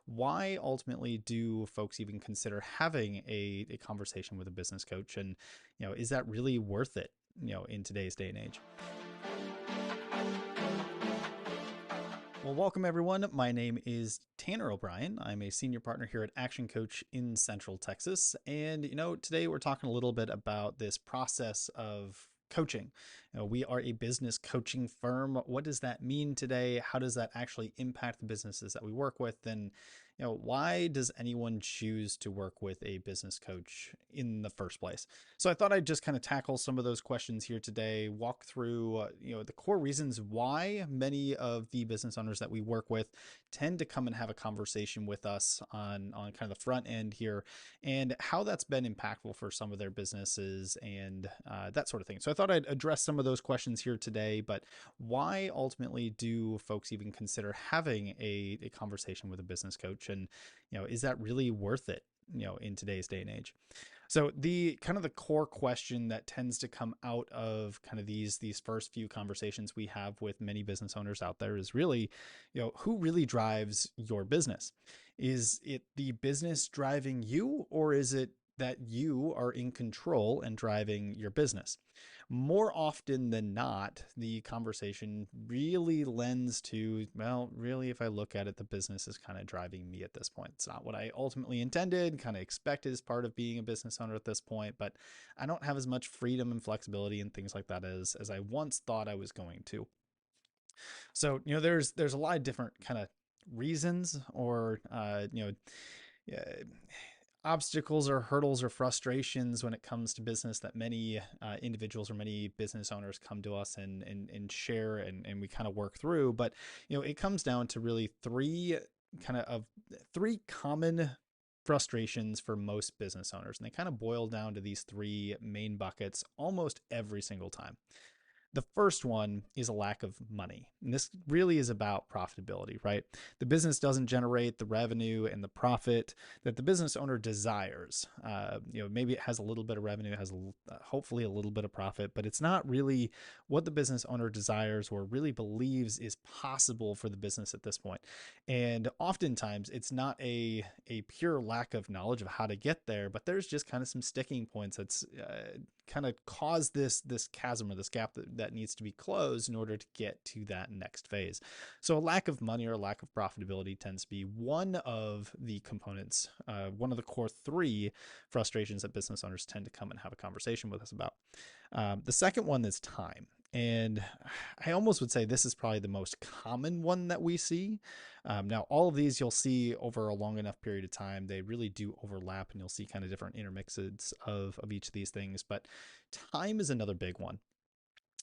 why ultimately do folks even consider having a conversation with a business coach? And, is that really worth it, in today's day and age? Well, welcome everyone. My name is Tanner O'Brien. I'm a senior partner here at ActionCOACH in Central Texas. And, today we're talking a little bit about this process of coaching. We are a business coaching firm. What does that mean today? How does that actually impact the businesses that we work with? And, why does anyone choose to work with a business coach in the first place? So I thought I'd just kind of tackle some of those questions here today, walk through, the core reasons why many of the business owners that we work with tend to come and have a conversation with us on kind of the front end here, and how that's been impactful for some of their businesses and that sort of thing. So I thought I'd address some of those questions here today, but why ultimately do folks even consider having a conversation with a business coach? And, is that really worth it, in today's day and age? So the kind of the core question that tends to come out of kind of these first few conversations we have with many business owners out there is really, who really drives your business? Is it the business driving you, or is it that you are in control and driving your business? More often than not, the conversation really lends to, well, really, if I look at it, the business is kind of driving me at this point. It's not what I ultimately intended, kind of expected as part of being a business owner at this point, but I don't have as much freedom and flexibility and things like that as I once thought I was going to. So, there's a lot of different kind of reasons or, uh, obstacles or hurdles or frustrations when it comes to business that many individuals or many business owners come to us and share and we kind of work through. But, it comes down to really three common frustrations for most business owners. And they kind of boil down to these three main buckets almost every single time. The first one is a lack of money. And this really is about profitability, right? The business doesn't generate the revenue and the profit that the business owner desires. Maybe it has a little bit of revenue, it has hopefully a little bit of profit, but it's not really what the business owner desires or really believes is possible for the business at this point. And oftentimes it's not a pure lack of knowledge of how to get there, but there's just kind of some sticking points that's kind of caused this chasm or this gap that needs to be closed in order to get to that next phase. So a lack of money or a lack of profitability tends to be one of the components, one of the core three frustrations that business owners tend to come and have a conversation with us about. The second one is time. And I almost would say this is probably the most common one that we see. Now, all of these you'll see over a long enough period of time. They really do overlap, and you'll see kind of different intermixes of each of these things. But time is another big one.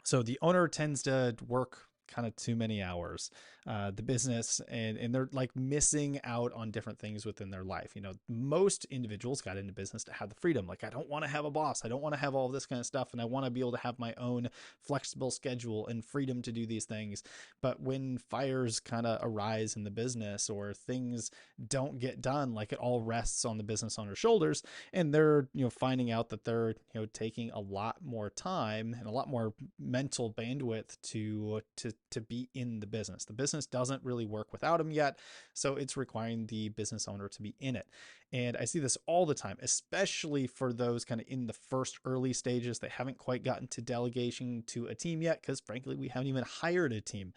So the owner tends to work kind of too many hours, the business, and they're like missing out on different things within their life. Most individuals got into business to have the freedom. Like, I don't want to have a boss. I don't want to have all of this kind of stuff. And I want to be able to have my own flexible schedule and freedom to do these things. But when fires kind of arise in the business or things don't get done, like, it all rests on the business owner's shoulders, and they're, finding out that they're, taking a lot more time and a lot more mental bandwidth to be in the business. The business doesn't really work without them yet, so it's requiring the business owner to be in it. And I see this all the time, especially for those kind of in the first early stages. They haven't quite gotten to delegation to a team yet because, frankly, we haven't even hired a team.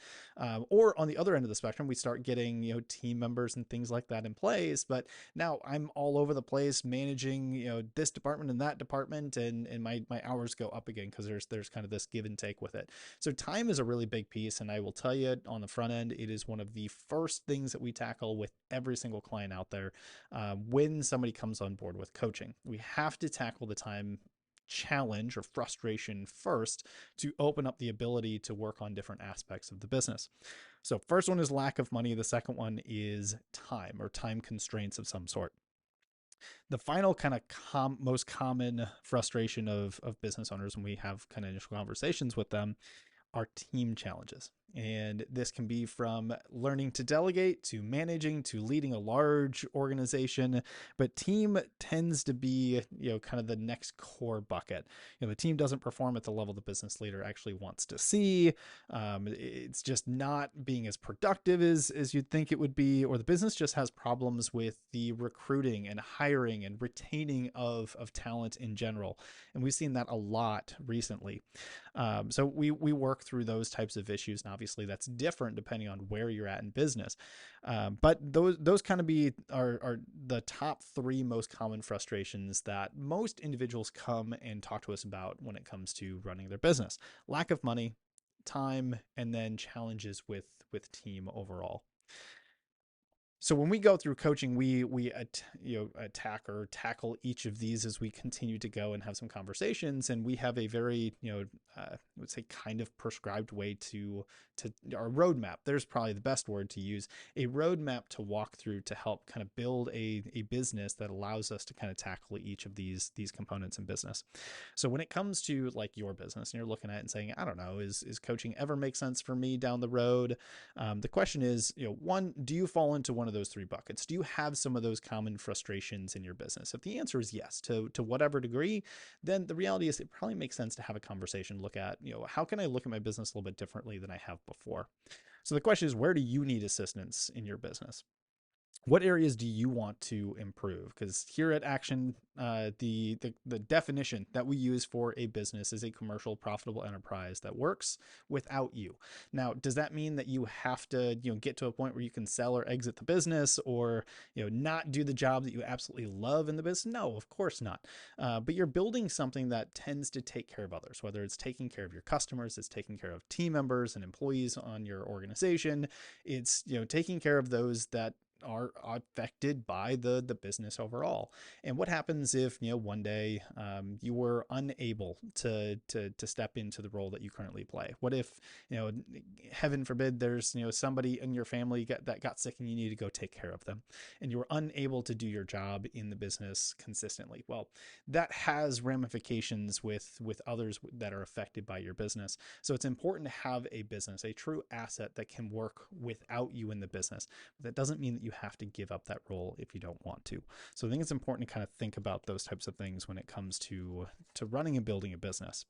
Or on the other end of the spectrum, we start getting, team members and things like that in place. But now I'm all over the place managing, this department and that department, and my hours go up again because there's kind of this give and take with it. So time is a really big piece, and I will tell you on the front end, it is one of the first things that we tackle with every single client out there. When somebody comes on board with coaching, we have to tackle the time challenge or frustration first to open up the ability to work on different aspects of the business. So first one is lack of money. The second one is time or time constraints of some sort. The final kind of most common frustration of business owners when we have kind of initial conversations with them are team challenges. And this can be from learning to delegate to managing to leading a large organization. But team tends to be, kind of the next core bucket. The team doesn't perform at the level the business leader actually wants to see. It's just not being as productive as you'd think it would be, or the business just has problems with the recruiting and hiring and retaining of talent in general. And we've seen that a lot recently. So we work through those types of issues, and obviously that's different depending on where you're at in business. But those kind of are the top three most common frustrations that most individuals come and talk to us about when it comes to running their business: lack of money, time, and then challenges with team overall. So when we go through coaching, we attack or tackle each of these as we continue to go and have some conversations, and we have a very I would say kind of prescribed way to our roadmap. There's probably the best word to use, a roadmap to walk through to help kind of build a business that allows us to kind of tackle each of these components in business. So when it comes to like your business and you're looking at it and saying, I don't know, is coaching ever make sense for me down the road? The question is, one, do you fall into one of those three buckets? Do you have some of those common frustrations in your business? If the answer is yes, to whatever degree, then the reality is it probably makes sense to have a conversation, look at, how can I look at my business a little bit differently than I have before? So the question is, where do you need assistance in your business? What areas do you want to improve? Because here at Action, the definition that we use for a business is a commercial, profitable enterprise that works without you. Now, does that mean that you have to, get to a point where you can sell or exit the business, or not do the job that you absolutely love in the business? No, of course not. But you're building something that tends to take care of others, whether it's taking care of your customers, it's taking care of team members and employees on your organization. It's taking care of those that are affected by the business overall. And what happens if one day you were unable to step into the role that you currently play? What if heaven forbid there's somebody in your family that got sick and you need to go take care of them, and you were unable to do your job in the business consistently? Well, that has ramifications with others that are affected by your business. So it's important to have a business, a true asset that can work without you in the business. But that doesn't mean that you have to give up that role if you don't want to. So I think it's important to kind of think about those types of things when it comes to running and building a business.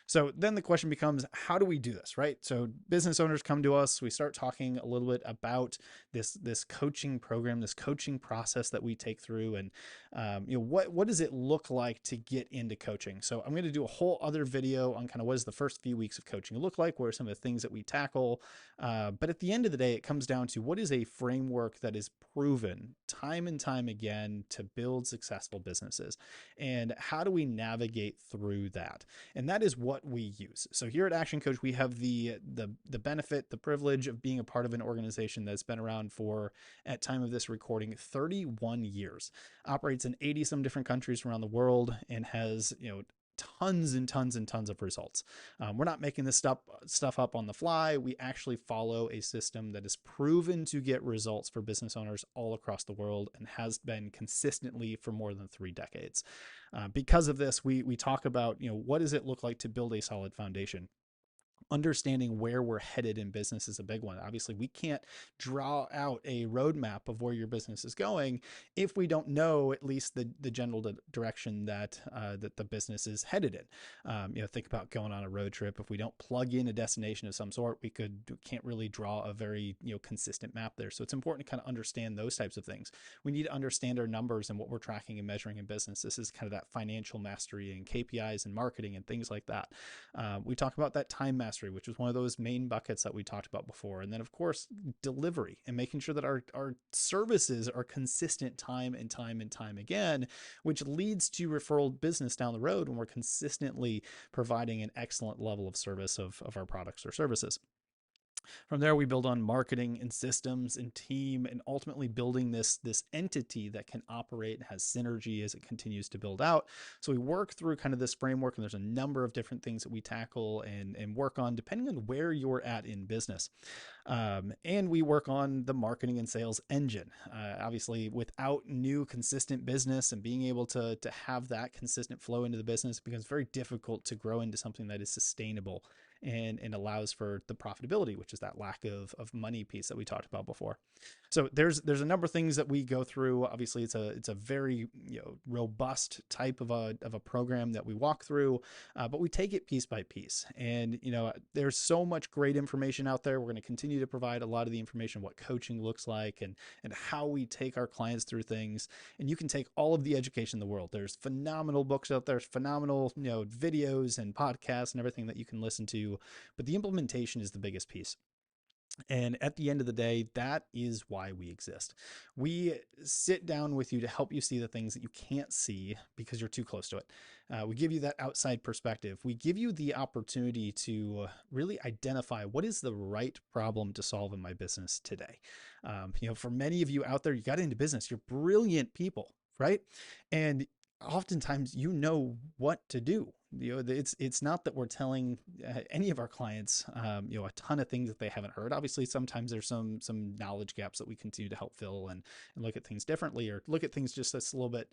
So then the question becomes, how do we do this, right? So business owners come to us, we start talking a little bit about this coaching program, this coaching process that we take through, and what does it look like to get into coaching? So I'm going to do a whole other video on kind of what does the first few weeks of coaching look like, what are some of the things that we tackle, but at the end of the day, it comes down to what is a framework that is proven time and time again to build successful businesses, and how do we navigate through that? And that is what we use. So here at Action Coach, we have the benefit, the privilege of being a part of an organization that's been around for, at time of this recording, 31 years, operates in 80 some different countries around the world, and has tons and tons and tons of results. We're not making this stuff up on the fly. We actually follow a system that is proven to get results for business owners all across the world, and has been consistently for more than 3 decades. Because of this, we talk about, what does it look like to build a solid foundation? Understanding where we're headed in business is a big one. Obviously, we can't draw out a roadmap of where your business is going if we don't know at least the general direction that the business is headed in. Think about going on a road trip. If we don't plug in a destination of some sort, we can't really draw a very consistent map there. So it's important to kind of understand those types of things. We need to understand our numbers and what we're tracking and measuring in business. This is kind of that financial mastery and KPIs and marketing and things like that. We talk about that time mastery, which was one of those main buckets that we talked about before. And then, of course, delivery and making sure that our services are consistent time and time and time again, which leads to referral business down the road when we're consistently providing an excellent level of service of our products or services. From there, we build on marketing and systems and team, and ultimately building this entity that can operate and has synergy as it continues to build out. So we work through kind of this framework, and there's a number of different things that we tackle and work on depending on where you're at in business. And we work on the marketing and sales engine. Obviously, without new consistent business and being able to have that consistent flow into the business, it becomes very difficult to grow into something that is sustainable and allows for the profitability, which is that lack of money piece that we talked about before. So there's a number of things that we go through. Obviously, it's a very robust type of a program that we walk through, but we take it piece by piece. And there's so much great information out there. We're going to continue to provide a lot of the information, what coaching looks like, and how we take our clients through things. And you can take all of the education in the world. There's phenomenal books out there, phenomenal videos and podcasts and everything that you can listen to, but the implementation is the biggest piece. And at the end of the day, that is why we exist. We sit down with you to help you see the things that you can't see because you're too close to it. We give you that outside perspective. We give you the opportunity to really identify what is the right problem to solve in my business today. For many of you out there, you got into business, you're brilliant people, right? And oftentimes you know what to do. It's not that we're telling any of our clients a ton of things that they haven't heard. Obviously, sometimes there's some knowledge gaps that we continue to help fill and look at things differently, or look at things just a little bit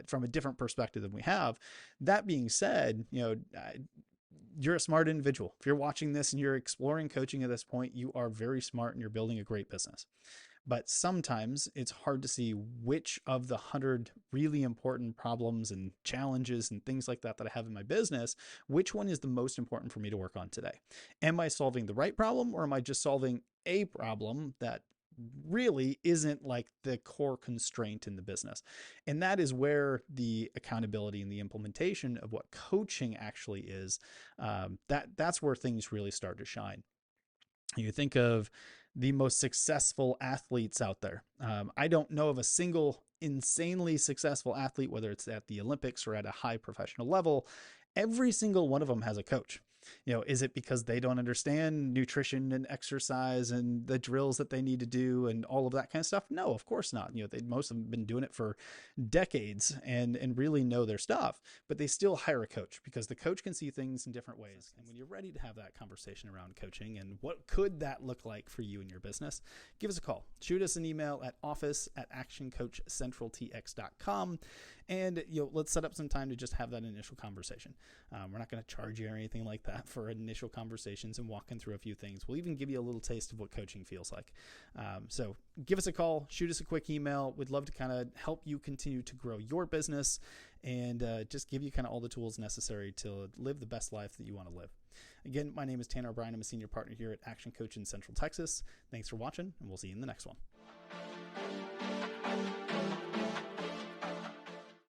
from a different perspective than we have. That being said, you're a smart individual. If you're watching this and you're exploring coaching at this point, you are very smart and you're building a great business. But sometimes it's hard to see which of the 100 really important problems and challenges and things like that I have in my business, which one is the most important for me to work on today? Am I solving the right problem, or am I just solving a problem that really isn't like the core constraint in the business? And that is where the accountability and the implementation of what coaching actually is, that's where things really start to shine. You think of the most successful athletes out there. I don't know of a single insanely successful athlete, whether it's at the Olympics or at a high professional level. Every single one of them has a coach. Is it because they don't understand nutrition and exercise and the drills that they need to do and all of that kind of stuff? No, of course not. Most of them have been doing it for decades and really know their stuff, but they still hire a coach because the coach can see things in different ways. And when you're ready to have that conversation around coaching and what could that look like for you and your business, give us a call. Shoot us an email at office@actioncoachcentraltx.com. And let's set up some time to just have that initial conversation. We're not going to charge you or anything like that for initial conversations and walking through a few things. We'll even give you a little taste of what coaching feels like. So give us a call, shoot us a quick email. We'd love to kind of help you continue to grow your business and just give you kind of all the tools necessary to live the best life that you want to live. Again, my name is Tanner O'Brien. I'm a senior partner here at Action Coach in Central Texas. Thanks for watching, and we'll see you in the next one.